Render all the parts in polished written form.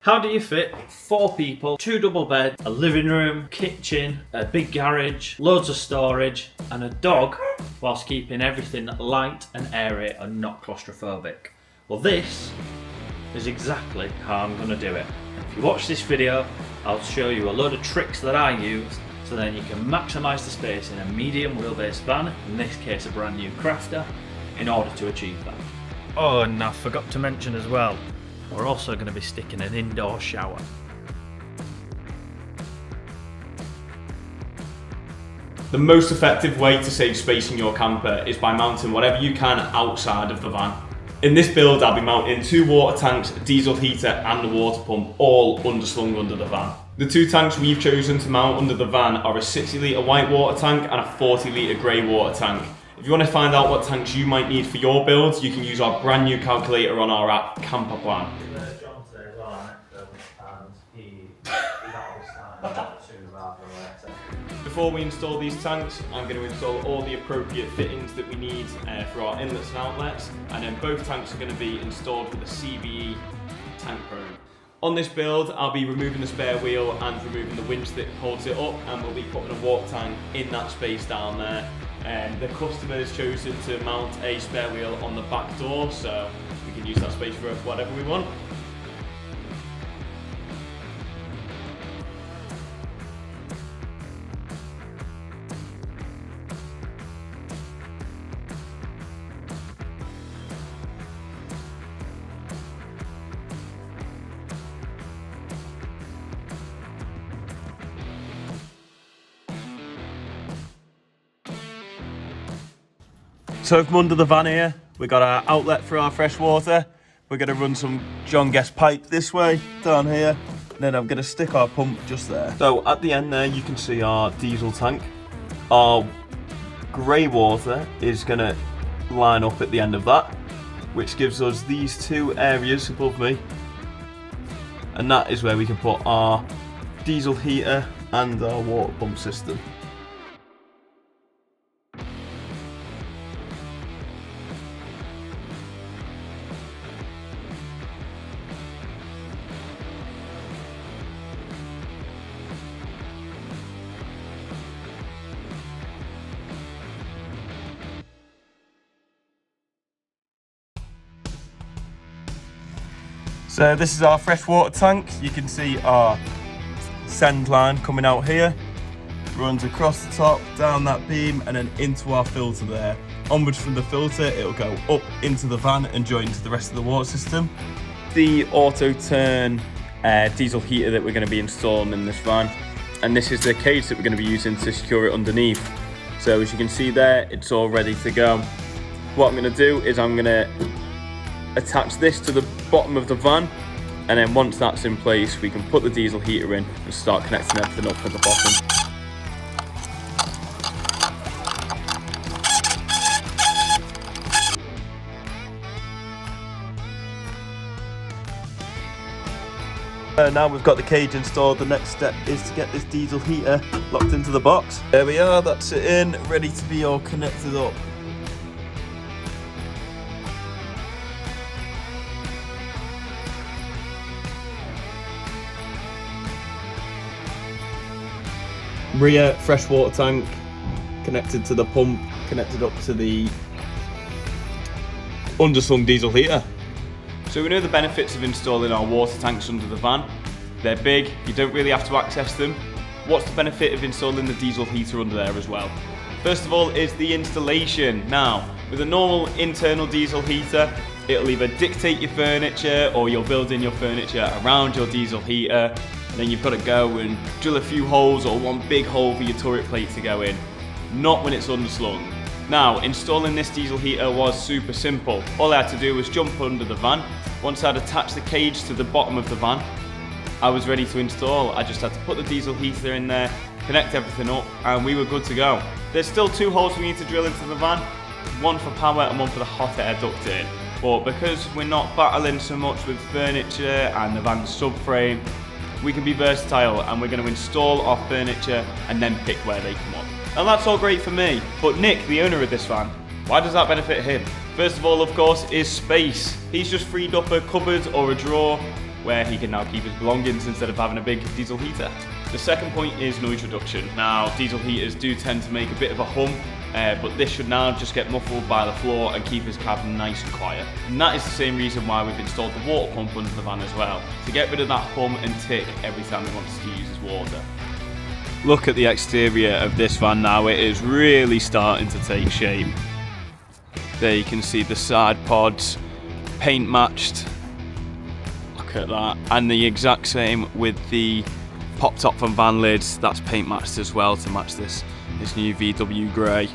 How do you fit 4 people, 2 double beds, a living room, kitchen, a big garage, loads of storage, and a dog whilst keeping everything light and airy and not claustrophobic? Well, this is exactly how I'm going to do it. If you watch this video, I'll show you a load of tricks that I use so then you can maximise the space in a medium wheelbase van, in this case a brand new Crafter, in order to achieve that. Oh, and I forgot to mention as well, we're also going to be sticking an indoor shower. The most effective way to save space in your camper is by mounting whatever you can outside of the van. In this build, I'll be mounting 2 water tanks, a diesel heater and a water pump, all underslung under the van. The 2 tanks we've chosen to mount under the van are a 60 litre white water tank and a 40 litre grey water tank. If you want to find out what tanks you might need for your builds, you can use our brand new calculator on our app, Campervan. Before we install these tanks, I'm going to install all the appropriate fittings that we need for our inlets and outlets, and then both tanks are going to be installed with a CBE tank probe. On this build, I'll be removing the spare wheel and removing the winch that holds it up, and we'll be putting a water tank in that space down there. The customer has chosen to mount a spare wheel on the back door, so we can use that space for whatever we want. So from under the van here, we've got our outlet for our fresh water. We're going to run some John Guest pipe this way, down here. And then I'm going to stick our pump just there. So at the end there, you can see our diesel tank. Our grey water is going to line up at the end of that, which gives us these 2 areas above me. And that is where we can put our diesel heater and our water pump system. So this is our fresh water tank. You can see our send line coming out here, runs across the top, down that beam, and then into our filter there. Onwards from the filter, it'll go up into the van and join to the rest of the water system. The auto turn diesel heater that we're going to be installing in this van, and this is the cage that we're going to be using to secure it underneath. So as you can see there, it's all ready to go. What I'm going to do is I'm going to attach this to the bottom of the van, and then once that's in place we can put the diesel heater in and start connecting everything up at the bottom. Now we've got the cage installed, the next step is to get this diesel heater locked into the box. There we are, that's it in, ready to be all connected up. Rear fresh water tank connected to the pump, connected up to the underslung diesel heater. So we know the benefits of installing our water tanks under the van. They're big, you don't really have to access them. What's the benefit of installing the diesel heater under there as well? First of all is the installation. Now, with a normal internal diesel heater, it'll either dictate your furniture or you're building your furniture around your diesel heater. And then you've got to go and drill a few holes or one big hole for your turret plate to go in. Not when it's underslung. Now, installing this diesel heater was super simple. All I had to do was jump under the van. Once I'd attached the cage to the bottom of the van, I was ready to install. I just had to put the diesel heater in there, connect everything up, and we were good to go. There's still 2 holes we need to drill into the van, one for power and one for the hot air ducting. But because we're not battling so much with furniture and the van's subframe, we can be versatile, and we're going to install our furniture and then pick where they come up. And that's all great for me, but Nick, the owner of this van, why does that benefit him? First of all, of course, is space. He's just freed up a cupboard or a drawer where he can now keep his belongings instead of having a big diesel heater. The second point is noise reduction. Now, diesel heaters do tend to make a bit of a hum, but this should now just get muffled by the floor and keep his cabin nice and quiet. And that is the same reason why we've installed the water pump under the van as well, to get rid of that hum and tick every time he wants to use his water. Look at the exterior of this van now, it is really starting to take shape. There you can see the side pods, paint matched. Look at that. And the exact same with the pop top and van lids, that's paint matched as well to match this new VW grey.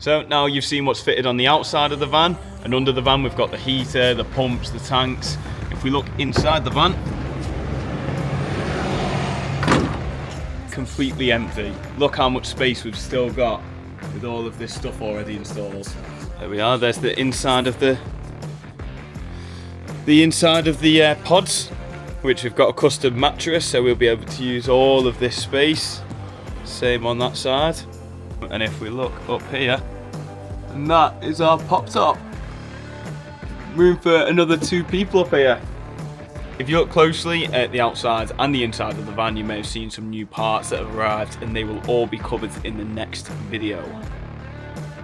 So now you've seen what's fitted on the outside of the van, and under the van we've got the heater, the pumps, the tanks. If we look inside the van, completely empty. Look how much space we've still got with all of this stuff already installed. There we are, there's the inside of the pods, which we've got a custom mattress, so we'll be able to use all of this space. Same on that side. And if we look up here, and that is our pop top. Room for another 2 people up here. If you look closely at the outside and the inside of the van, you may have seen some new parts that have arrived, and they will all be covered in the next video.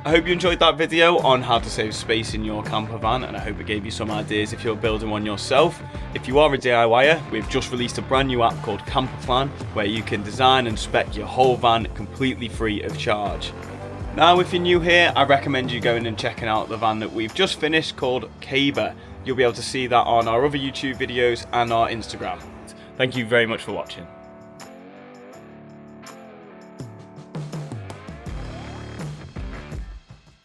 I hope you enjoyed that video on how to save space in your camper van, and I hope it gave you some ideas if you're building one yourself. If you are a DIYer, we've just released a brand new app called Campervan, where you can design and spec your whole van completely free of charge. Now, if you're new here, I recommend you going and checking out the van that we've just finished called Caber. You'll be able to see that on our other YouTube videos and our Instagram. Thank you very much for watching.